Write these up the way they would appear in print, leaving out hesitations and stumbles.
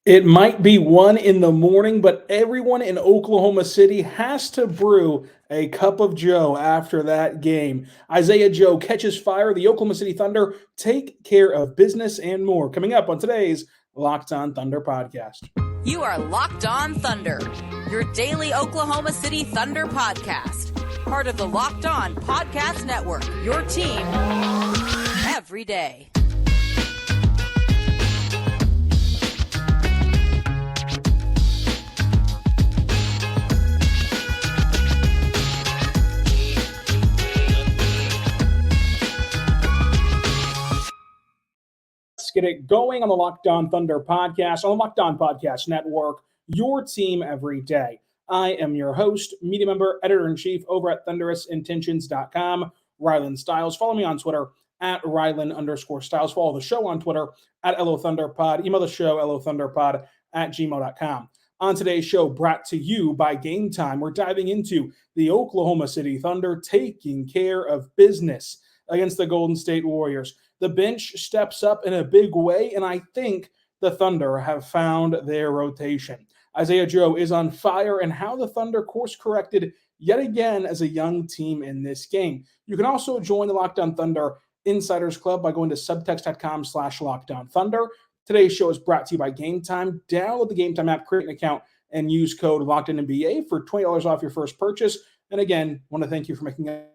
It might be 1 in the morning, but everyone in Oklahoma City has to brew a cup of Joe after that game. Isaiah Joe catches fire. The Oklahoma City Thunder take care of business and more. Coming up on today's Locked On Thunder podcast. You are Locked On Thunder, your daily Oklahoma City Thunder podcast. Part of the Locked On Podcast Network, your team every day. Get it going on the Locked On Thunder podcast, on the Locked On Podcast Network, your team every day. I am your host, media member, editor-in-chief over at thunderousintentions.com, Rylan Stiles. Follow me on Twitter at Rylan_Stiles. Follow the show on Twitter at LOThunderPod. Email the show, LOThunderPod at gmail.com. On today's show, brought to you by GameTime, we're diving into the Oklahoma City Thunder taking care of business against the Golden State Warriors. The bench steps up in a big way, and I think the Thunder have found their rotation. Isaiah Joe is on fire, and how the Thunder course-corrected yet again as a young team in this game. You can also join the Locked On Thunder Insiders Club by going to subtext.com/LockedOnThunder. Today's show is brought to you by GameTime. Download the GameTime app, create an account, and use code LOCKEDONNBA for $20 off your first purchase. And again, want to thank you for making it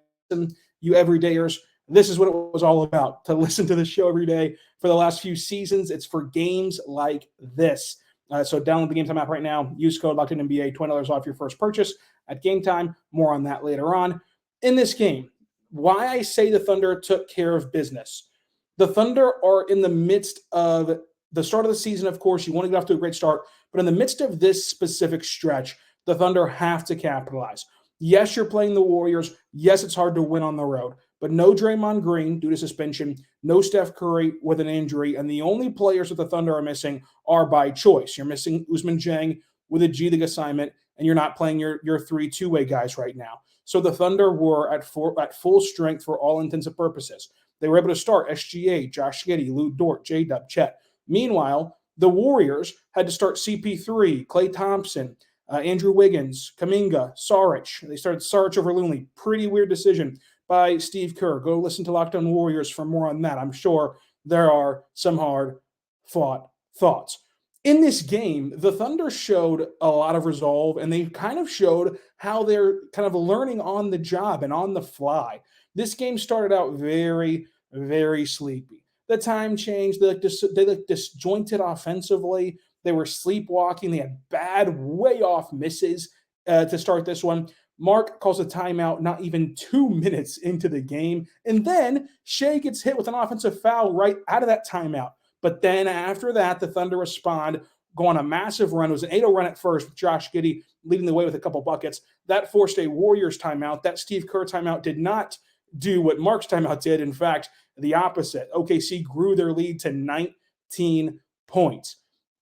you everydayers. This is what it was all about, to listen to the show every day for the last few seasons. It's for games like this. So download the GameTime app right now. Use code LOCKEDONNBA, $20 off your first purchase at GameTime. More on that later on. In this game, why I say the Thunder took care of business. The Thunder are in the midst of the start of the season, of course. You want to get off to a great start. But in the midst of this specific stretch, the Thunder have to capitalize. Yes, you're playing the Warriors. Yes, it's hard to win on the road. But no Draymond Green due to suspension, no Steph Curry with an injury, and the only players that the Thunder are missing are by choice. You're missing Ousmane Dieng with a G League assignment, and you're not playing your three two-way guys right now. So the Thunder were at full strength for all intents and purposes. They were able to start SGA, Josh Giddey, Lou Dort, J-Dub, Chet. Meanwhile, the Warriors had to start CP3, Klay Thompson, Andrew Wiggins, Kuminga, Saric. They started Saric over Looney. Pretty weird decision by Steve Kerr. Go listen to Locked On Warriors for more on that. I'm sure there are some hard-fought thoughts. In this game, the Thunder showed a lot of resolve, and they kind of showed how they're kind of learning on the job and on the fly. This game started out very, very sleepy. The time changed. They looked disjointed offensively. They were sleepwalking. They had bad, way off misses to start this one. Mark calls a timeout not even 2 minutes into the game. And then Shai gets hit with an offensive foul right out of that timeout. But then after that, the Thunder respond, go on a massive run. It was an 8-0 run at first with Josh Giddey leading the way with a couple buckets. That forced a Warriors timeout. That Steve Kerr timeout did not do what Mark's timeout did. In fact, the opposite. OKC grew their lead to 19 points.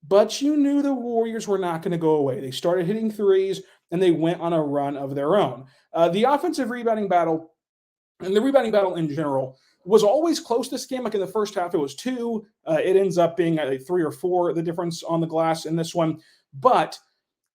But you knew the Warriors were not going to go away. They started hitting threes, and they went on a run of their own. The offensive rebounding battle, and the rebounding battle in general, was always close this game. Like in the first half, it was 2. It ends up being a 3 or 4, the difference on the glass in this one. But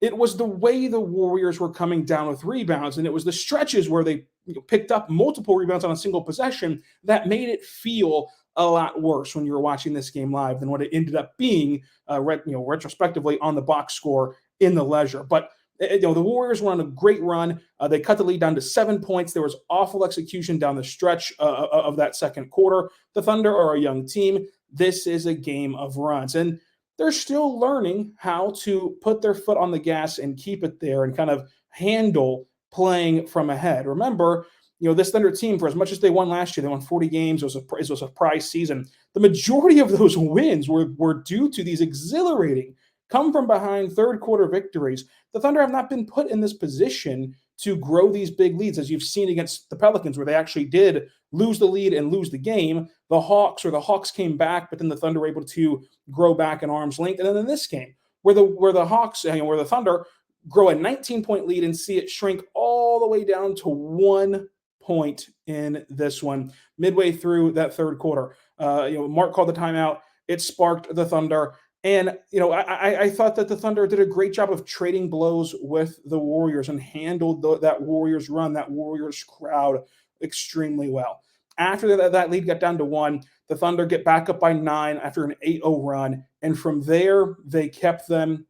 it was the way the Warriors were coming down with rebounds, and it was the stretches where they picked up multiple rebounds on a single possession that made it feel a lot worse when you were watching this game live than what it ended up being, retrospectively on the box score in the leisure. But the Warriors were on a great run. They cut the lead down to 7 points. There was awful execution down the stretch of that second quarter. The Thunder are a young team. This is a game of runs. And they're still learning how to put their foot on the gas and keep it there and kind of handle playing from ahead. Remember, this Thunder team, for as much as they won last year, they won 40 games. It was a prize season. The majority of those wins were due to these exhilarating come from behind third quarter victories. The Thunder have not been put in this position to grow these big leads, as you've seen against the Pelicans, where they actually did lose the lead and lose the game. The Hawks came back, but then the Thunder were able to grow back an arm's length. And then in this game, where the Thunder grow a 19-point lead and see it shrink all the way down to 1 point in this one, midway through that third quarter. Mark called the timeout. It sparked the Thunder. And, I thought that the Thunder did a great job of trading blows with the Warriors and handled that Warriors run, that Warriors crowd extremely well. After that lead got down to 1, the Thunder get back up by 9 after an 8-0 run. And from there, they kept them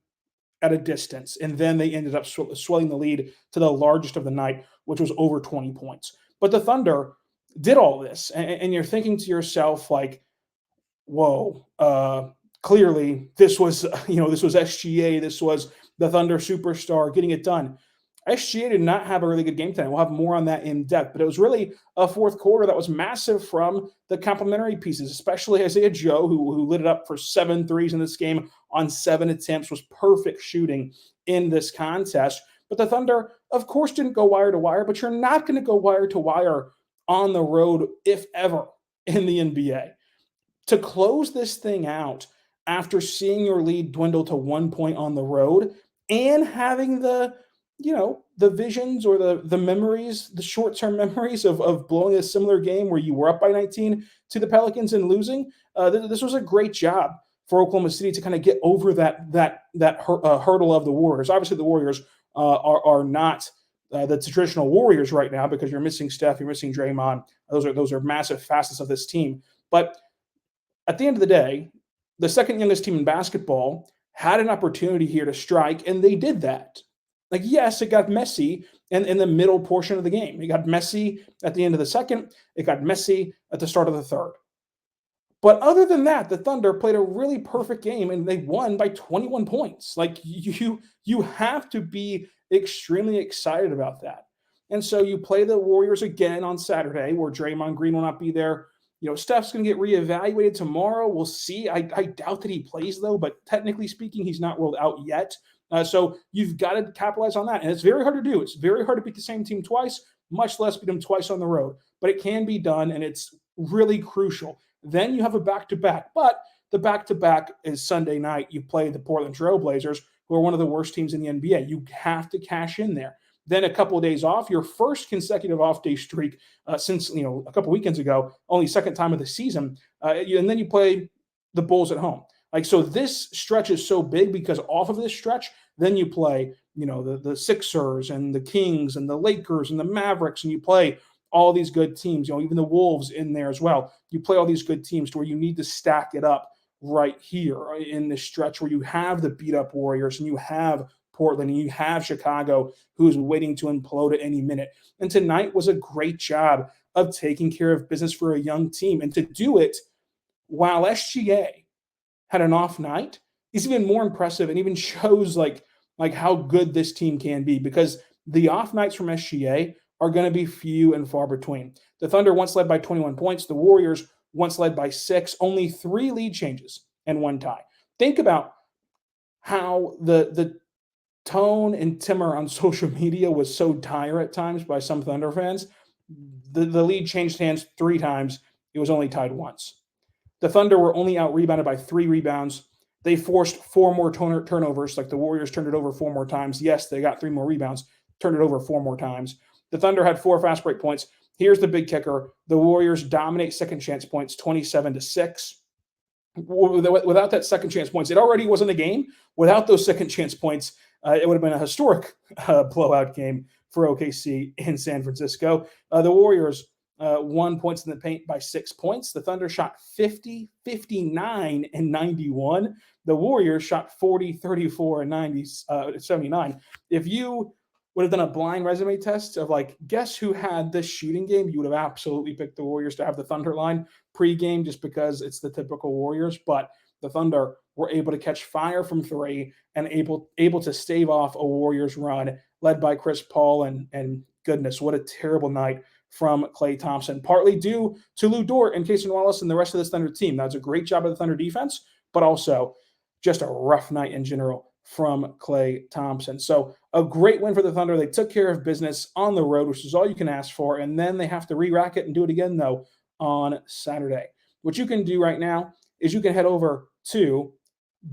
at a distance. And then they ended up swelling the lead to the largest of the night, which was over 20 points. But the Thunder did all this. And you're thinking to yourself, like, whoa, clearly this was SGA, this was the Thunder superstar getting it done. SGA did not have a really good game tonight. We'll have more on that in depth, but it was really a fourth quarter that was massive from the complementary pieces, especially Isaiah Joe, who lit it up for 7 threes in this game on 7 attempts, was perfect shooting in this contest. But the Thunder, of course, didn't go wire to wire, but you're not going to go wire to wire on the road, if ever, in the NBA. To close this thing out after seeing your lead dwindle to 1 point on the road and having the visions or the memories, the short-term memories of blowing a similar game where you were up by 19 to the Pelicans and losing, this was a great job for Oklahoma City to kind of get over that hurdle of the Warriors. Obviously, the Warriors are not the traditional Warriors right now because you're missing Steph, you're missing Draymond. Those are massive facets of this team. But at the end of the day, the second youngest team in basketball had an opportunity here to strike, and they did that. Like, yes, it got messy in the middle portion of the game. It got messy at the end of the second. It got messy at the start of the third. But other than that, the Thunder played a really perfect game, and they won by 21 points. Like, you have to be extremely excited about that. And so you play the Warriors again on Saturday, where Draymond Green will not be there. Steph's going to get reevaluated tomorrow. We'll see. I doubt that he plays, though, but technically speaking, he's not ruled out yet. So you've got to capitalize on that. And it's very hard to do. It's very hard to beat the same team twice, much less beat them twice on the road. But it can be done, and it's really crucial. Then you have a back-to-back. But the back-to-back is Sunday night. You play the Portland Trail Blazers, who are one of the worst teams in the NBA. You have to cash in there. Then a couple of days off, your first consecutive off-day streak since a couple weekends ago, only second time of the season. And then you play the Bulls at home. So this stretch is so big because off of this stretch, then you play, the Sixers and the Kings and the Lakers and the Mavericks, and you play all these good teams, even the Wolves in there as well. You play all these good teams to where you need to stack it up right here in this stretch where you have the beat-up Warriors and you have Portland, and you have Chicago, who's waiting to implode at any minute. And tonight was a great job of taking care of business for a young team. And to do it while SGA had an off night is even more impressive and even shows like how good this team can be, because the off nights from SGA are going to be few and far between. The Thunder once led by 21 points. The Warriors once led by 6, only 3 lead changes and 1 tie. Think about how the tone and timor on social media was so dire at times by some Thunder fans. The lead changed hands 3 times. It was only tied once. The Thunder were only out-rebounded by 3 rebounds. They forced 4 more turnovers, like the Warriors turned it over 4 more times. Yes, they got 3 more rebounds, turned it over 4 more times. The Thunder had 4 fast break points. Here's the big kicker. The Warriors dominate second chance points 27-6. Without that second chance points, it already wasn't a game. Without those second chance points, it would have been a historic blowout game for OKC in San Francisco. The Warriors won points in the paint by 6 points. The Thunder shot 50, 59, and 91. The Warriors shot 40, 34, and 79. If you would have done a blind resume test of guess who had this shooting game, you would have absolutely picked the Warriors to have the Thunder line pregame just because it's the typical Warriors. But the Thunder were able to catch fire from 3 and able to stave off a Warriors run led by Chris Paul. And goodness, what a terrible night from Klay Thompson, partly due to Lou Dort and Cason Wallace and the rest of this Thunder team. That's a great job of the Thunder defense, but also just a rough night in general from Klay Thompson. So a great win for the Thunder. They took care of business on the road, which is all you can ask for. And then they have to re-rack it and do it again, though, on Saturday. What you can do right now is you can head over to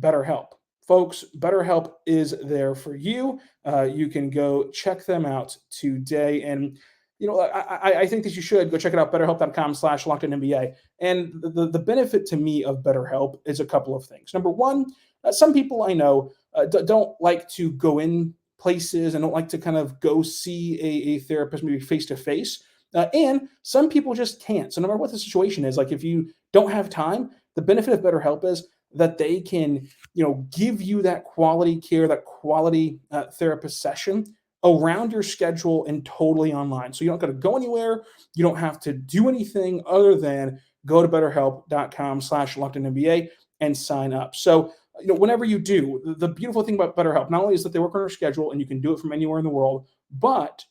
Betterhelp. Folks, Betterhelp is there for you. You can go check them out today. And I think that you should go check it out, betterhelp.com/LockedInNBA. And the benefit to me of BetterHelp is a couple of things. Number one, some people I know don't like to go in places and don't like to kind of go see a therapist maybe face to face. And some people just can't. So no matter what the situation is, like if you don't have time, the benefit of BetterHelp is that they can, give you that quality care, that quality therapist session around your schedule and totally online. So you don't got to go anywhere. You don't have to do anything other than go to betterhelp.com/LockedInNBA and sign up. So, whenever you do, the beautiful thing about BetterHelp, not only is that they work on your schedule and you can do it from anywhere in the world, but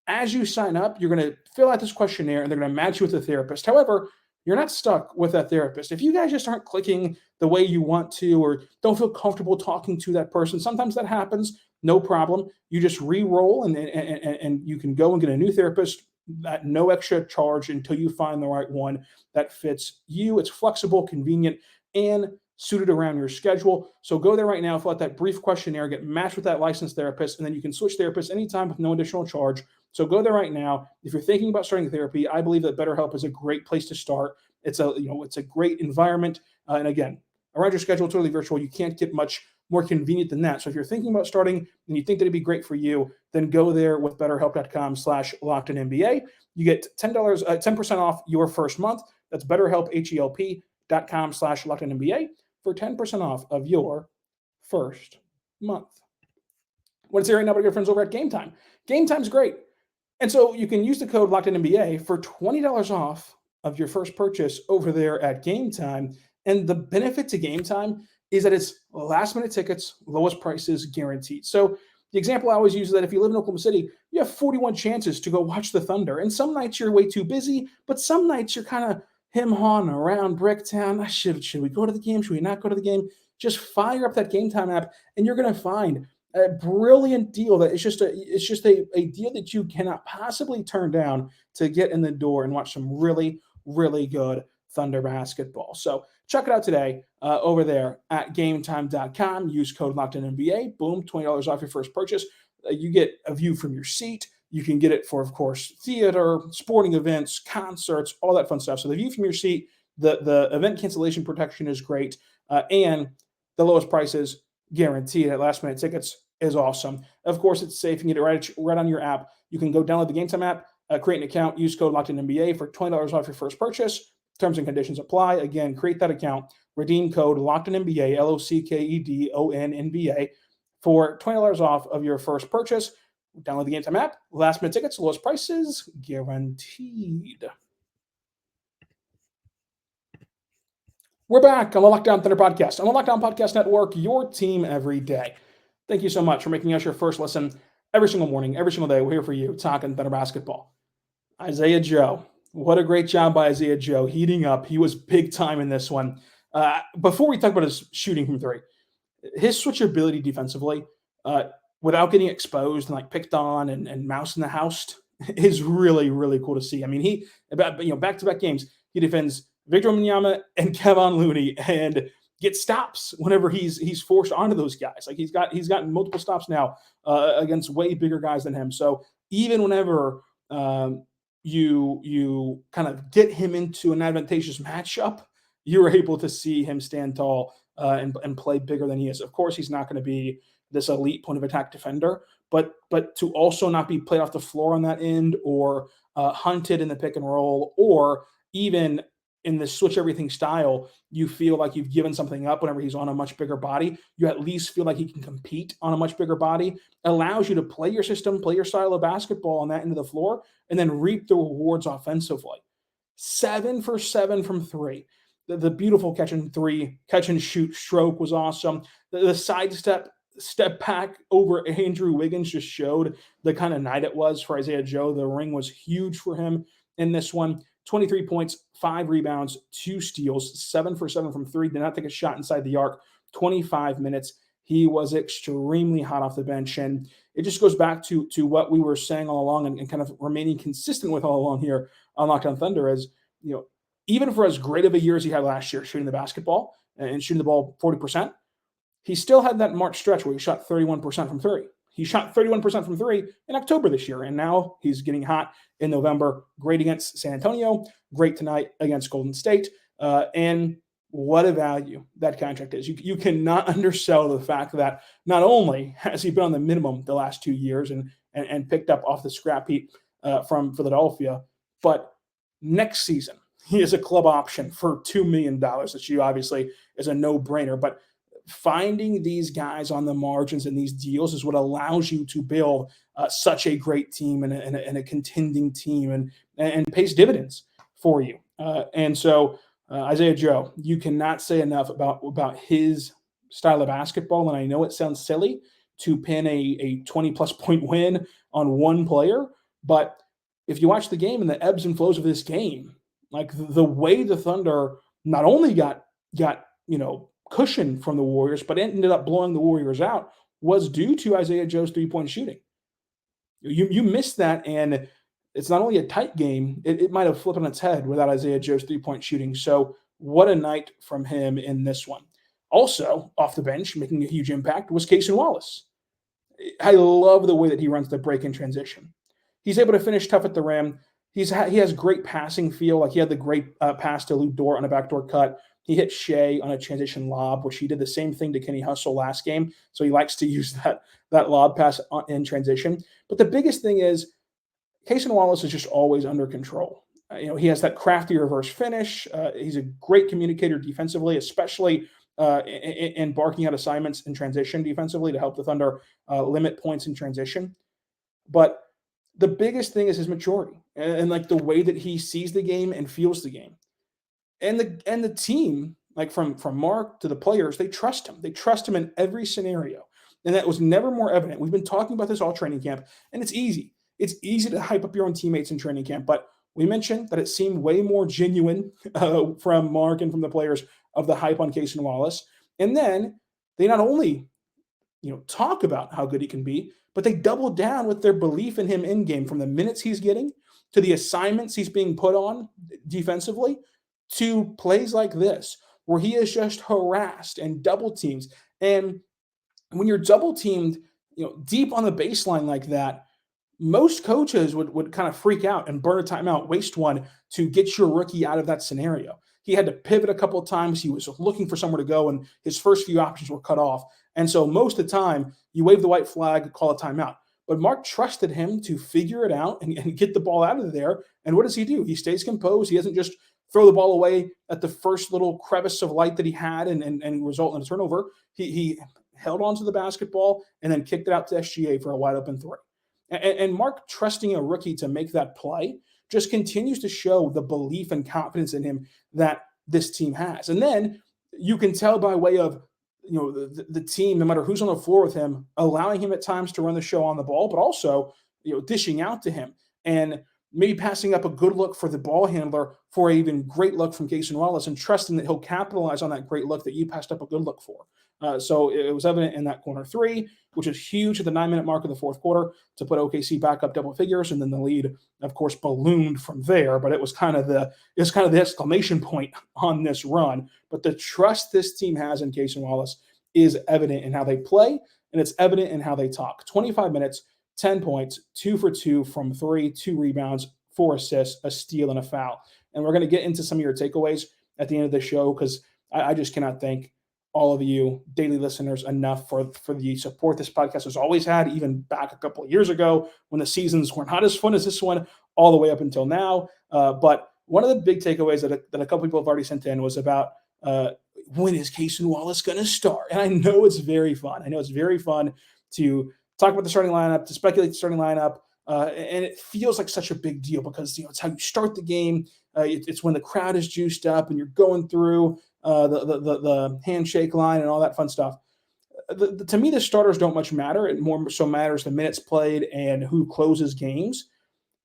as you sign up, you're going to fill out this questionnaire and they're going to match you with a therapist. However, you're not stuck with that therapist. If you guys just aren't clicking the way you want to, or don't feel comfortable talking to that person, sometimes that happens. No problem. You just re-roll and you can go and get a new therapist at no extra charge until you find the right one that fits you. It's flexible, convenient, and suited around your schedule. So go there right now, fill out that brief questionnaire, get matched with that licensed therapist, and then you can switch therapists anytime with no additional charge. So go there right now. If you're thinking about starting therapy, I believe that BetterHelp is a great place to start. It's a great environment. And again, around your schedule, totally virtual. You can't get much more convenient than that. So if you're thinking about starting and you think that it'd be great for you, then go there with betterhelp.com/LockedInNBA. You get $10% off your first month. That's BetterHelp, HELP.com/LockedInNBA for 10% off of your first month. What it's here right now, but your friends over at GameTime. GameTime's great. And so you can use the code LockedInNBA for $20 off of your first purchase over there at GameTime. And the benefit to GameTime is that it's last-minute tickets, lowest prices guaranteed. So the example I always use is that if you live in Oklahoma City, you have 41 chances to go watch the Thunder. And some nights you're way too busy, but some nights you're kind of him-hawing around Bricktown. Should we go to the game? Should we not go to the game? Just fire up that GameTime app, and you're going to find a brilliant deal that it's just a deal that you cannot possibly turn down to get in the door and watch some really, really good Thunder basketball. So check it out today over there at GameTime.com. Use code LockedInNBA. Boom, $20 off your first purchase. You get a view from your seat. You can get it for, of course, theater, sporting events, concerts, all that fun stuff. So the view from your seat, the event cancellation protection is great, and the lowest prices guaranteed at last-minute tickets is awesome. Of course, it's safe. You can get it right on your app. You can go download the GameTime app, create an account, use code LockedInNBA for $20 off your first purchase. Terms and conditions apply. Again, create that account, redeem code LockedInNBA, LOCKEDONNBA, for $20 off of your first purchase. Download the GameTime app. Last-minute tickets, lowest prices guaranteed. We're back on the Locked On Thunder podcast. On the Locked On Podcast Network, your team every day. Thank you so much for making us your first listen every single morning, every single day. We're here for you, talking Thunder basketball. Isaiah Joe. What a great job by Isaiah Joe, heating up. He was big time in this one. Before we talk about his shooting from three, his switchability defensively, without getting exposed and like picked on and mouse in the house, is really, really cool to see. I mean, back-to-back games, he defends Victor Wembanyama and Kevon Looney and gets stops whenever he's forced onto those guys. Like he's gotten multiple stops now against way bigger guys than him. So even whenever you kind of get him into an advantageous matchup, you're able to see him stand tall and play bigger than he is. Of course, he's not going to be this elite point of attack defender, but to also not be played off the floor on that end or hunted in the pick and roll, or even in the switch everything style, you feel like you've given something up whenever he's on a much bigger body. You at least feel like he can compete on a much bigger body. Allows you to play your system, play your style of basketball on that end of the floor, and then reap the rewards offensively. 7 for 7 from three. The beautiful catch and shoot stroke was awesome. The sidestep step back over Andrew Wiggins just showed the kind of night it was for Isaiah Joe. The ring was huge for him in this one. 23 points, 5 rebounds, 2 steals, 7 for 7 from three. Did not take a shot inside the arc. 25 minutes. He was extremely hot off the bench. And it just goes back to what we were saying all along and kind of remaining consistent with all along here on Locked On Thunder is, even for as great of a year as he had last year shooting the basketball and shooting the ball 40%, he still had that March stretch where he shot 31% from three. He shot 31% from three in October this year, and now he's getting hot in November. Great against San Antonio, great tonight against Golden State, and what a value that contract is. You cannot undersell the fact that not only has he been on the minimum the last 2 years and picked up off the scrap heap from Philadelphia, but next season he is a club option for $2 million, which obviously is a no-brainer. But finding these guys on the margins in these deals is what allows you to build such a great team and a contending team and pays dividends for you. And so Isaiah Joe, you cannot say enough about his style of basketball. And I know it sounds silly to pin a 20-plus point win on one player, but if you watch the game and the ebbs and flows of this game, like the way the Thunder not only got cushion from the Warriors, but ended up blowing the Warriors out, was due to Isaiah Joe's three-point shooting. You missed that, and it's not only a tight game, it might have flipped on its head without Isaiah Joe's three-point shooting. So what a night from him in this one. Also, off the bench, making a huge impact, was Cason Wallace. I love the way that he runs the break in transition. He's able to finish tough at the rim. He has great passing feel. Like he had the great pass to Lou Dort on a backdoor cut. He hit Shai on a transition lob, which he did the same thing to Kenny Hustle last game. So he likes to use that lob pass in transition. But the biggest thing is Cason Wallace is just always under control. He has that crafty reverse finish. He's a great communicator defensively, especially in barking out assignments in transition defensively to help the Thunder limit points in transition. But the biggest thing is his maturity and like the way that he sees the game and feels the game. And the team, like from Mark to the players, they trust him. They trust him in every scenario. And that was never more evident. We've been talking about this all training camp, and it's easy. It's easy to hype up your own teammates in training camp, but we mentioned that it seemed way more genuine from Mark and from the players of the hype on Cason Wallace. And then they not only talk about how good he can be, but they double down with their belief in him in game, from the minutes he's getting to the assignments he's being put on defensively to plays like this, where he is just harassed and double teams. And when you're double teamed, deep on the baseline like that, most coaches would kind of freak out and burn a timeout, waste one to get your rookie out of that scenario. He had to pivot a couple of times. He was looking for somewhere to go, and his first few options were cut off. And so most of the time, you wave the white flag, call a timeout. But Mark trusted him to figure it out and get the ball out of there. And what does he do? He stays composed. He doesn't just throw the ball away at the first little crevice of light that he had and result in a turnover. He held on to the basketball and then kicked it out to SGA for a wide open three. And Mark trusting a rookie to make that play just continues to show the belief and confidence in him that this team has. And then you can tell by way of the team, no matter who's on the floor with him, allowing him at times to run the show on the ball, but also dishing out to him and maybe passing up a good look for the ball handler for an even great look from Cason Wallace, and trusting that he'll capitalize on that great look that you passed up a good look for. So it was evident in that corner three, which is huge at the 9-minute mark of the fourth quarter to put OKC back up double figures. And then the lead, of course, ballooned from there, but it was kind of the exclamation point on this run. But the trust this team has in Cason Wallace is evident in how they play, and it's evident in how they talk. 25 minutes, 10 points, 2 for 2 from three, 2 rebounds, 4 assists, a steal, and a foul. And we're going to get into some of your takeaways at the end of the show, because I just cannot thank all of you daily listeners enough for the support this podcast has always had, even back a couple of years ago when the seasons were not as fun as this one, all the way up until now. But one of the big takeaways that a couple people have already sent in was about when is Cason Wallace going to start? And I know it's very fun. I know it's very fun to talk about the starting lineup, to speculate the starting lineup. And it feels like such a big deal because, it's how you start the game. It's when the crowd is juiced up and you're going through the handshake line and all that fun stuff. To me, the starters don't much matter. It more so matters the minutes played and who closes games.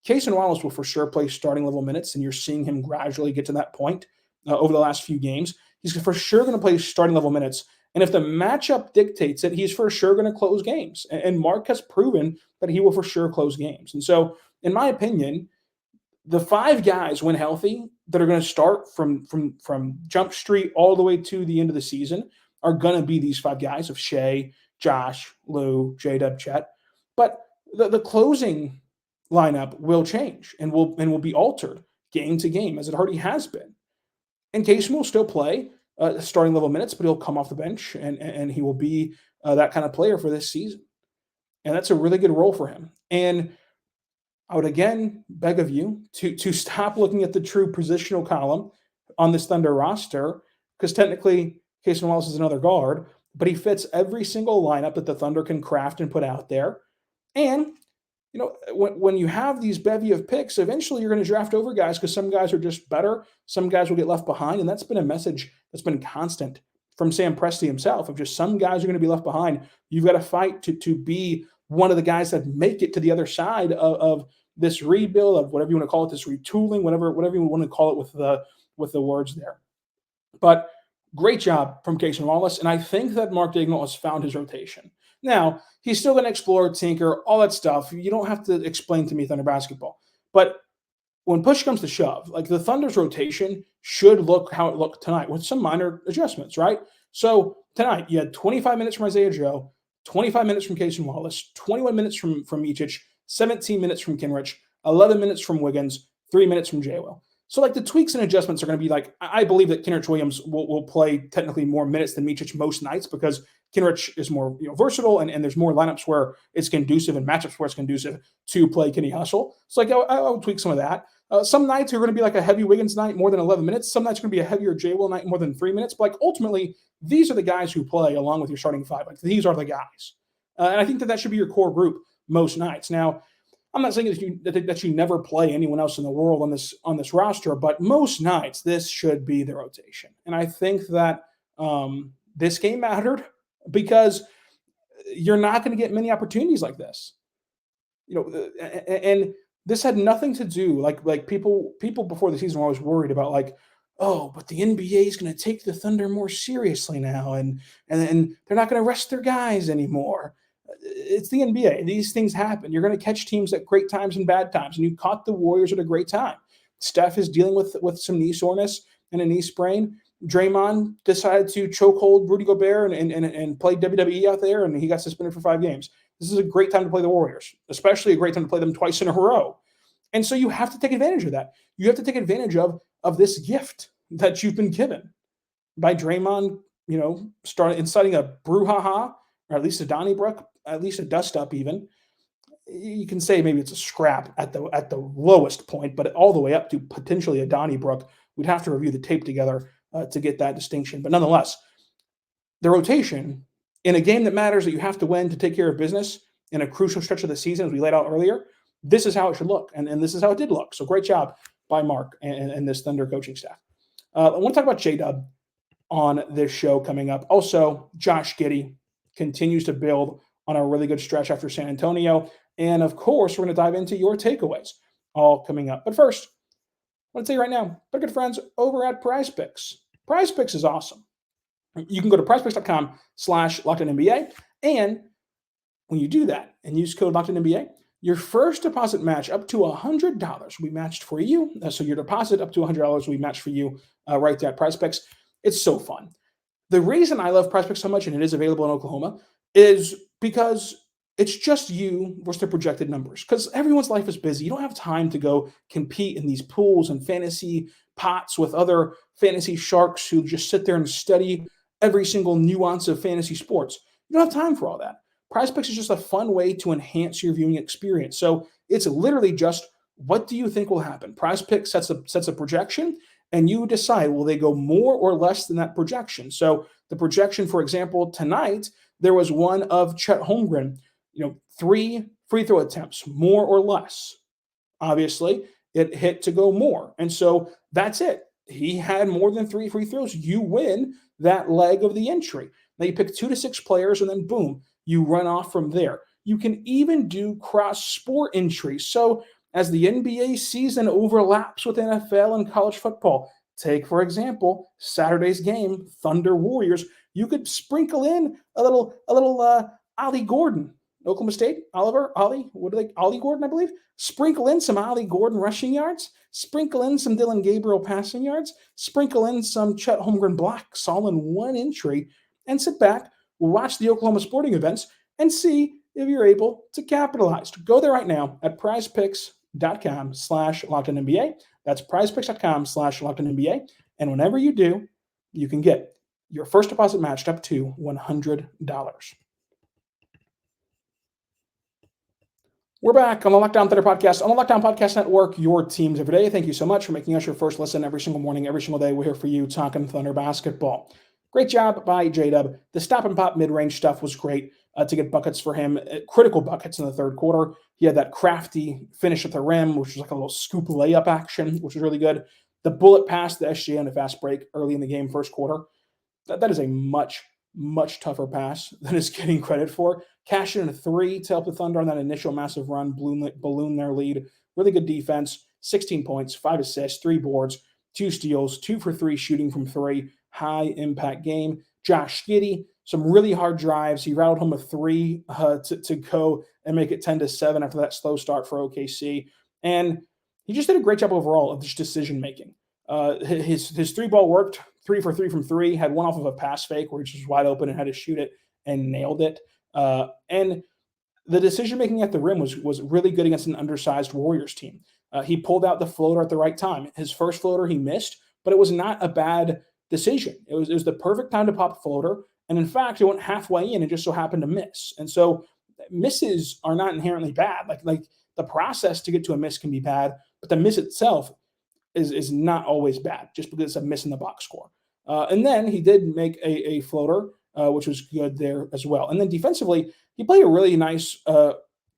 Cason Wallace will for sure play starting level minutes, and you're seeing him gradually get to that point over the last few games. He's for sure going to play starting level minutes. And if the matchup dictates it, he's for sure going to close games. And Mark has proven that he will for sure close games. And so, in my opinion, the 5 guys, when healthy, that are going to start from Jump Street all the way to the end of the season are going to be these 5 guys of Shai, Josh, Lou, J-Dub, Chet. But the closing lineup will change and will be altered game to game, as it already has been. And Cason will still play starting level minutes, but he'll come off the bench and he will be that kind of player for this season. And that's a really good role for him. And I would again beg of you to stop looking at the true positional column on this Thunder roster, because technically Cason Wallace is another guard, but he fits every single lineup that the Thunder can craft and put out there. And when you have these bevy of picks, eventually you're going to draft over guys because some guys are just better. Some guys will get left behind. And that's been a message that's been constant from Sam Presti himself, of just some guys are going to be left behind. You've got to fight to be one of the guys that make it to the other side of this rebuild, of whatever you want to call it, this retooling, whatever you want to call it with the words there. But great job from Cason Wallace. And I think that Mark Daigneault has found his rotation. Now, he's still going to explore, tinker, all that stuff. You don't have to explain to me Thunder basketball. But when push comes to shove, like the Thunder's rotation should look how it looked tonight with some minor adjustments, right? So tonight, you had 25 minutes from Isaiah Joe, 25 minutes from Cason Wallace, 21 minutes from Micic, 17 minutes from Kinrich, 11 minutes from Wiggins, 3 minutes from J-Will. So like the tweaks and adjustments are going to be like, I believe that Kinrich Williams will play technically more minutes than Micic most nights because Kinrich is more versatile and there's more lineups where it's conducive and matchups where it's conducive to play Kenny Hustle. So like I would tweak some of that. Some nights are going to be like a heavy Wiggins night, more than 11 minutes. Some nights are going to be a heavier J-Will night, more than 3 minutes. But like ultimately, these are the guys who play along with your starting five. Like these are the guys. And I think that should be your core group most nights. Now, I'm not saying that you never play anyone else in the world on this roster, but most nights this should be the rotation. And I think that this game mattered because you're not going to get many opportunities like this. And this had nothing to do like people before the season were always worried about like, oh, but the NBA is going to take the Thunder more seriously now, and they're not going to rest their guys anymore. It's the NBA. These things happen. You're going to catch teams at great times and bad times, and you caught the Warriors at a great time. Steph is dealing with some knee soreness and a knee sprain. Draymond decided to chokehold Rudy Gobert and play WWE out there, and he got suspended for 5 games. This is a great time to play the Warriors, especially a great time to play them twice in a row. And so you have to take advantage of that. You have to take advantage of this gift that you've been given by Draymond, inciting a brouhaha, or at least a Donnybrook, at least a dust-up even. You can say maybe it's a scrap at the lowest point, but all the way up to potentially a Donnybrook. We'd have to review the tape together to get that distinction. But nonetheless, the rotation in a game that matters, that you have to win to take care of business in a crucial stretch of the season, as we laid out earlier, this is how it should look. And this is how it did look. So great job by Mark and this Thunder coaching staff. I want to talk about J-Dub on this show coming up. Also, Josh Giddey continues to build on a really good stretch after San Antonio. And of course, we're going to dive into your takeaways all coming up. But first, I want to tell you right now, my good friends over at PrizePicks. PrizePicks is awesome. You can go to prizepicks.com/LockedOnNBA. And when you do that and use code LockedOnNBA, your first deposit match up to $100 will be matched for you. So your deposit up to $100 will be matched for you right there at PrizePicks. It's so fun. The reason I love PrizePicks so much, and it is available in Oklahoma, is because it's just you versus the projected numbers. Because everyone's life is busy. You don't have time to go compete in these pools and fantasy pots with other fantasy sharks who just sit there and study every single nuance of fantasy sports. You don't have time for all that. PrizePicks is just a fun way to enhance your viewing experience. So it's literally just, what do you think will happen? PrizePicks sets a projection, and you decide, will they go more or less than that projection? So the projection, for example, tonight, there was one of Chet Holmgren, 3 free throw attempts, more or less. Obviously, it hit to go more. And so that's it. He had more than 3 free throws. You win that leg of the entry. Now you pick 2 to 6 players, and then boom, you run off from there. You can even do cross-sport entries. So as the NBA season overlaps with NFL and college football, take, for example, Saturday's game, Thunder Warriors, you could sprinkle in a little Ollie Gordon. Oklahoma State, Ollie Gordon, I believe. Sprinkle in some Ollie Gordon rushing yards. Sprinkle in some Dylan Gabriel passing yards. Sprinkle in some Chet Holmgren blocks all in one entry, and sit back, watch the Oklahoma sporting events, and see if you're able to capitalize. Go there right now at prizepicks.com/LockedOnNBA. That's prizepicks.com/LockedOnNBA. And whenever you do, you can get your first deposit matched up to $100. We're back on the Locked On Thunder podcast, on the Locked On Podcast Network, your teams every day. Thank you so much for making us your first listen every single morning, every single day. We're here for you talking Thunder basketball. Great job by J-Dub. The stop and pop mid-range stuff was great to get buckets for him, critical buckets in the third quarter. He had that crafty finish at the rim, which was like a little scoop layup action, which was really good. The bullet pass, the SGA on a fast break early in the game, first quarter. That is a much tougher pass than is getting credit for. Cash in a three to help the Thunder on that initial massive run, balloon their lead. Really good defense, 16 points, 5 assists, 3 boards, 2 steals, 2 for 3 shooting from 3. High impact game. Josh Giddey, some really hard drives. He routed home a 3 to go and make it 10-7 after that slow start for OKC. And he just did a great job overall of just decision making. His 3-ball worked, 3 for 3 from 3, had one off of a pass fake where he just was wide open and had to shoot it and nailed it. And the decision-making at the rim was really good against an undersized Warriors team. He pulled out the floater at the right time. His first floater he missed, but it was not a bad decision. It was the perfect time to pop a floater. And in fact, it went halfway in and just so happened to miss. And so misses are not inherently bad. Like the process to get to a miss can be bad, but the miss itself is not always bad just because it's a miss in the box score. And then he did make a floater, which was good there as well. And then defensively, he played a really nice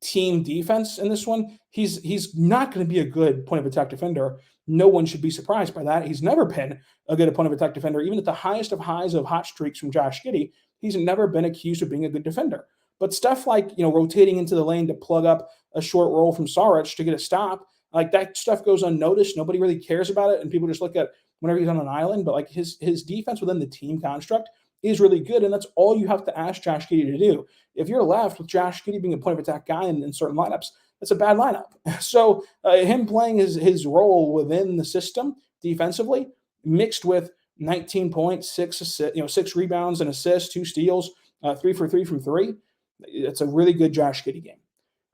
team defense in this one. He's not going to be a good point of attack defender. No one should be surprised by that. He's never been a good point of attack defender. Even at the highest of highs of hot streaks from Josh Giddey, he's never been accused of being a good defender. But stuff like, rotating into the lane to plug up a short roll from Saric to get a stop, like that stuff goes unnoticed. Nobody really cares about it, and people just look at whenever he's on an island. But like his defense within the team construct is really good, and that's all you have to ask Josh Giddey to do. If you're left with Josh Giddey being a point of attack guy in certain lineups, that's a bad lineup. So him playing his role within the system defensively, mixed with 19 points, 6 rebounds and assists, 2 steals, 3 for 3 from 3. It's a really good Josh Giddey game.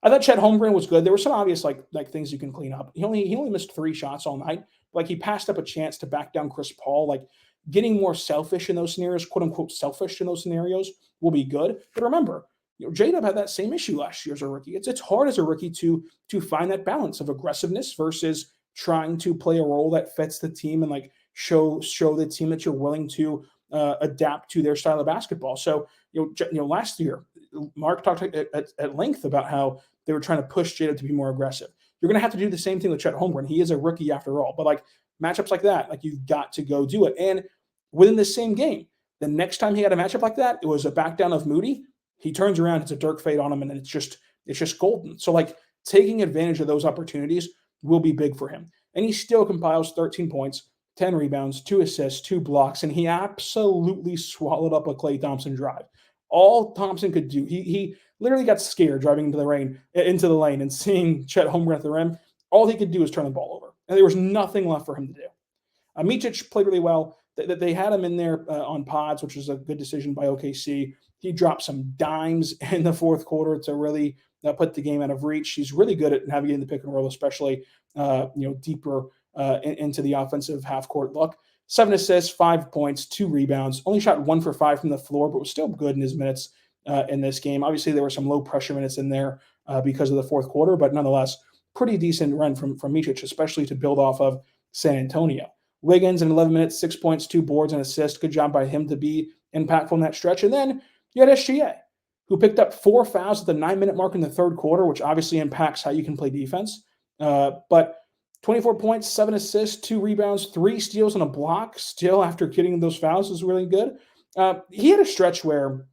I thought Chet Holmgren was good. There were some obvious like things you can clean up. He only missed 3 shots all night. Like he passed up a chance to back down Chris Paul. Like getting more selfish in those scenarios, quote unquote selfish in those scenarios, will be good. But remember, J-Dub had that same issue last year as a rookie. It's hard as a rookie to find that balance of aggressiveness versus trying to play a role that fits the team and like show the team that you're willing to adapt to their style of basketball. So last year, Mark talked at length about how they were trying to push J-Dub to be more aggressive. You're going to have to do the same thing with Chet Holmgren. He is a rookie after all, but like matchups like that, like you've got to go do it. And within the same game, the next time he had a matchup like that, it was a back down of Moody. He turns around, it's a Dirk fade on him, and it's just golden. So like taking advantage of those opportunities will be big for him. And he still compiles 13 points, 10 rebounds, 2 assists, 2 blocks, and he absolutely swallowed up a Klay Thompson drive. All Thompson could do, he literally got scared driving into the lane and seeing Chet Holmgren at the rim. All he could do was turn the ball over, and there was nothing left for him to do. Micic played really well. They had him in there on pods, which was a good decision by OKC. He dropped some dimes in the fourth quarter to really put the game out of reach. He's really good at navigating the pick and roll, especially deeper into the offensive half-court look. 7 assists, 5 points, 2 rebounds. Only shot 1 for 5 from the floor, but was still good in his minutes in this game. Obviously, there were some low-pressure minutes in there because of the fourth quarter, but nonetheless, pretty decent run from Micic, especially to build off of San Antonio. Wiggins in 11 minutes, 6 points, 2 boards, and assists. Good job by him to be impactful in that stretch. And then you had SGA, who picked up 4 fouls at the 9-minute mark in the third quarter, which obviously impacts how you can play defense. But 24 points, 7 assists, 2 rebounds, 3 steals, and a block still after getting those fouls is really good. He had a stretch where,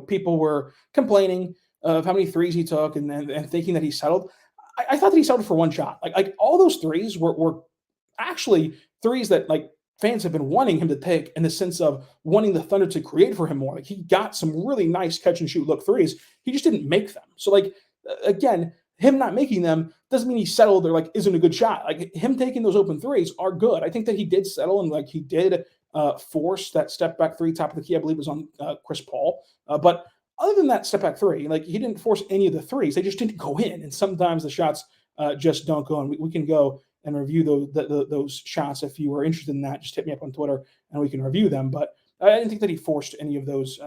people were complaining of how many threes he took and thinking that he settled. I thought that he settled for 1 shot. Like all those threes were actually threes that like fans have been wanting him to take in the sense of wanting the Thunder to create for him more. Like he got some really nice catch and shoot look threes. He just didn't make them. So like, again, him not making them doesn't mean he settled or like isn't a good shot. Like him taking those open threes are good. I think that he did settle and like he did force that step back 3 top of the key. I believe it was on Chris Paul. But other than that step back three, like he didn't force any of the threes. They just didn't go in. And sometimes the shots just don't go in. We can go and review those shots. If you were interested in that, just hit me up on Twitter and we can review them. But I didn't think that he forced any of those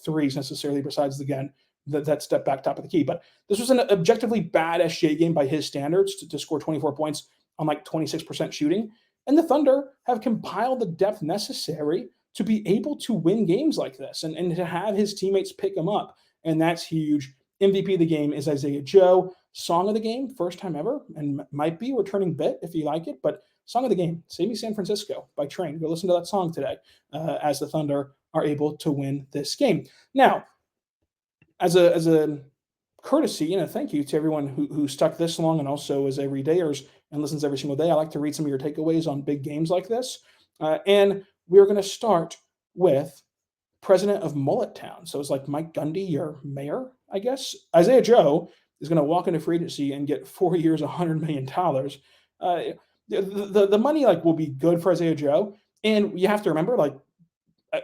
threes necessarily, besides, again, that step back top of the key. But this was an objectively bad SGA game by his standards to score 24 points on like 26% shooting. And the Thunder have compiled the depth necessary to be able to win games like this and to have his teammates pick him up. And that's huge. MVP of the game is Isaiah Joe. Song of the game, first time ever, and might be returning bit if you like it. But song of the game, Save Me San Francisco by Train. Go listen to that song today as the Thunder are able to win this game. Now, as a courtesy and a thank you to everyone who stuck this long and also is everydayers and listens every single day, I like to read some of your takeaways on big games like this. And we're going to start with president of Mullet Town. So it's like Mike Gundy, your mayor, I guess. Isaiah Joe is going to walk into free agency and get 4 years, $100 million. The money will be good for Isaiah Joe. And you have to remember,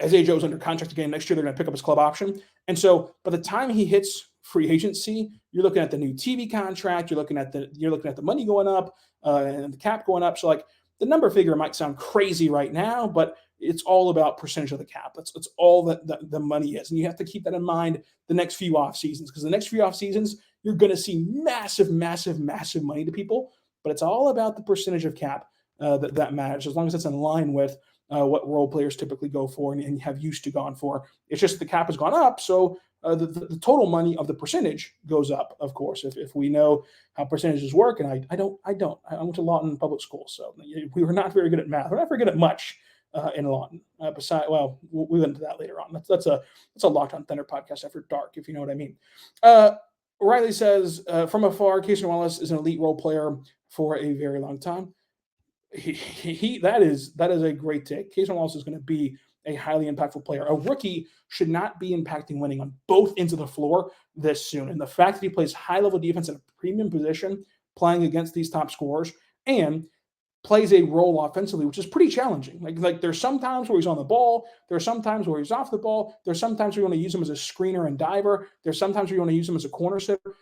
Isaiah Joe's under contract again next year. They're going to pick up his club option. And so by the time he hits free agency, you're looking at the new TV contract. You're looking at the money going up and the cap going up. So the number figure might sound crazy right now, but it's all about percentage of the cap. That's all that the money is. And you have to keep that in mind the next few off seasons, because the next few off seasons, you're going to see massive, massive, massive money to people. But it's all about the percentage of cap that matters, as long as it's in line with what role players typically go for and have used to gone for. It's just the cap has gone up, so the total money of the percentage goes up, of course, if we know how percentages work. And I don't. I went to Lawton public school, so we were not very good at math. We're not very good at much in Lawton. We went into that later on. That's a Locked On Thunder podcast after dark, if you know what I mean. Riley says, from afar, Cason Wallace is an elite role player for a very long time. That is a great take. Cason Wallace is going to be a highly impactful player. A rookie should not be impacting winning on both ends of the floor this soon. And the fact that he plays high-level defense in a premium position, playing against these top scorers, and plays a role offensively, which is pretty challenging. Like there's some times where he's on the ball. There's some times where he's off the ball. There's some times where you want to use him as a screener and diver. There's sometimes where you want to use him as a corner sitter.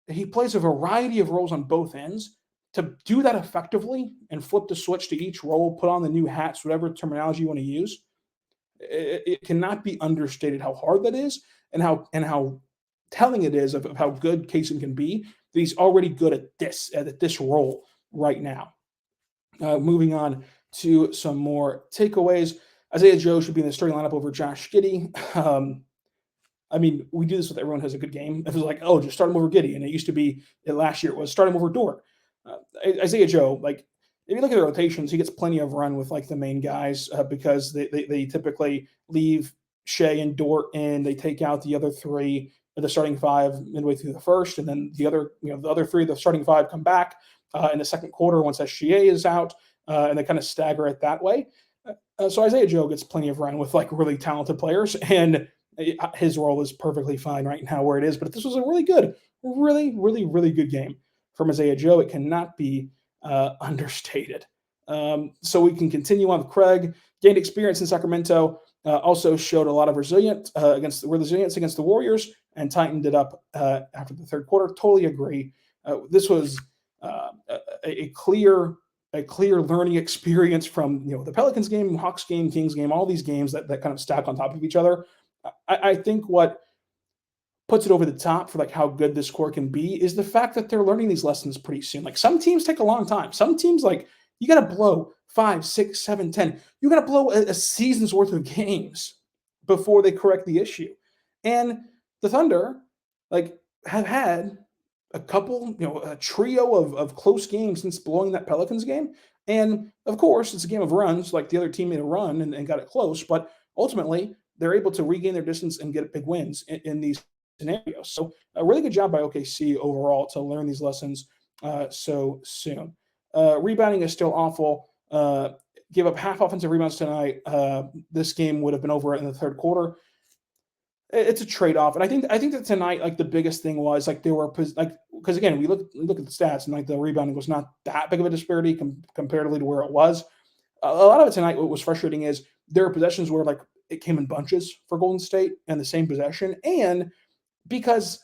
He plays a variety of roles on both ends. To do that effectively and flip the switch to each role, put on the new hats, whatever terminology you want to use, it cannot be understated how hard that is and how telling it is of how good Cason can be, that he's already good at this role right now. Moving on to some more takeaways. Isaiah Joe should be in the starting lineup over Josh Giddey. We do this with everyone who has a good game. It was just start him over Giddey. And it used to be, last year, it was start him over Dort. Isaiah Joe, if you look at the rotations, he gets plenty of run with the main guys because they typically leave Shai and Dort in. They take out the other three of the starting five midway through the first, and then the other three of the starting five come back in the second quarter once SGA is out, and they kind of stagger it that way. So Isaiah Joe gets plenty of run with really talented players, and his role is perfectly fine right now where it is. But this was a really good, really, really, really good game from Isaiah Joe. It cannot be understated. So we can continue on with Craig. Gained experience in Sacramento. Also showed a lot of resilience against the Warriors and tightened it up after the third quarter. Totally agree. This was a clear learning experience from the Pelicans game, Hawks game, Kings game, all these games that kind of stack on top of each other. I think what puts it over the top for how good this core can be is the fact that they're learning these lessons pretty soon. Some teams take a long time. Some teams you got to blow 5, 6, 7, 10. You got to blow a season's worth of games before they correct the issue. And the Thunder have had a couple, a trio of close games since blowing that Pelicans game. And of course, it's a game of runs. The other team made a run and got it close, but ultimately they're able to regain their distance and get big wins in these scenarios. So a really good job by OKC overall to learn these lessons so soon. Rebounding is still awful. Give up half offensive rebounds tonight. This game would have been over in the third quarter. It's a trade-off, and I think that tonight, the biggest thing was there were because again we look at the stats and the rebounding was not that big of a disparity comparatively to where it was. A lot of it tonight, what was frustrating is there were possessions where it came in bunches for Golden State and the same possession. And because,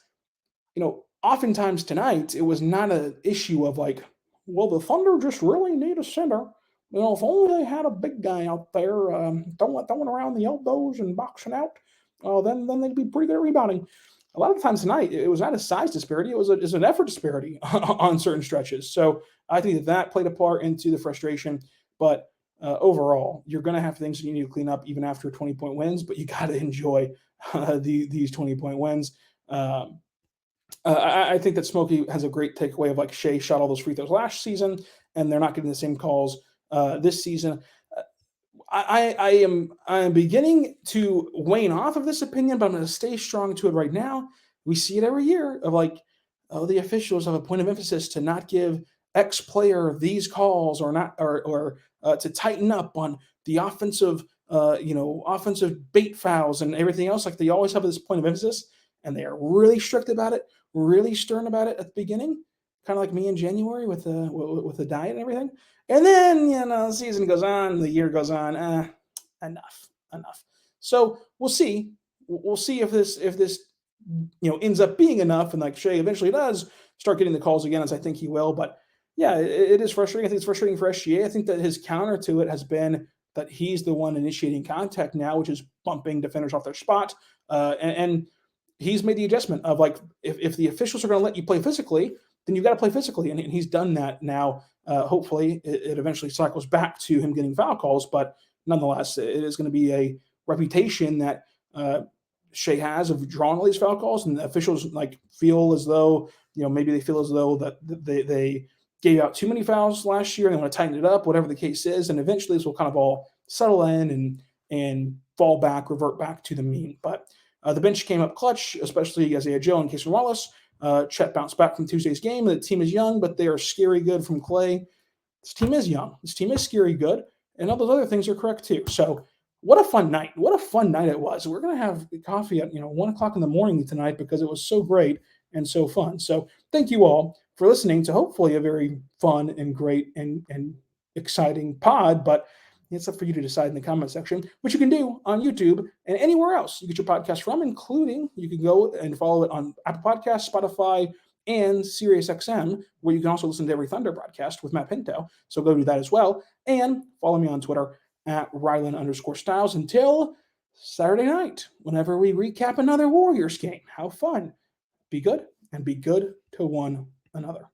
oftentimes tonight, it was not an issue of like, well, the Thunder just really need a center. If only they had a big guy out there throwing around the elbows and boxing out, then they'd be pretty good at rebounding. A lot of times tonight, it was not a size disparity. It was an effort disparity on certain stretches. So I think that played a part into the frustration. But overall, you're going to have things that you need to clean up even after 20-point wins, but you got to enjoy these 20-point wins. I think that Smokey has a great takeaway of like Shai shot all those free throws last season, and they're not getting the same calls this season. I am beginning to wane off of this opinion, but I'm going to stay strong to it right now. We see it every year of like, the officials have a point of emphasis to not give X player these calls or not, or to tighten up on the offensive bait fouls and everything else. Like they always have this point of emphasis, and they are really strict about it, really stern about it at the beginning, kind of like me in January with the diet and everything. And then, the season goes on, the year goes on, enough. So we'll see. We'll see if this ends up being enough, and like Shai eventually does start getting the calls again, as I think he will. But yeah, it is frustrating. I think it's frustrating for SGA. I think that his counter to it has been that he's the one initiating contact now, which is bumping defenders off their spot. And he's made the adjustment of like, if the officials are going to let you play physically, then you've got to play physically. And he's done that now. Hopefully it eventually cycles back to him getting foul calls, but nonetheless, it is going to be a reputation that Shai has of drawing all these foul calls, and the officials like feel as though, maybe they feel as though that they gave out too many fouls last year and they want to tighten it up, whatever the case is. And eventually this will kind of all settle in and fall back, revert back to the mean. But the bench came up clutch, especially Isaiah Joe and Cason Wallace. Chet bounced back from Tuesday's game. The team is young, but they are scary good from Clay. This team is young. This team is scary good. And all those other things are correct too. So what a fun night. What a fun night it was. We're going to have coffee at 1 o'clock in the morning tonight because it was so great and so fun. So thank you all for listening to hopefully a very fun and great and exciting pod. But it's up for you to decide in the comment section, which you can do on YouTube and anywhere else you get your podcast from, including you can go and follow it on Apple Podcasts, Spotify, and SiriusXM, where you can also listen to every Thunder broadcast with Matt Pinto. So go do that as well. And follow me on Twitter at Rylan_Stiles until Saturday night, whenever we recap another Warriors game. How fun. Be good and be good to one another.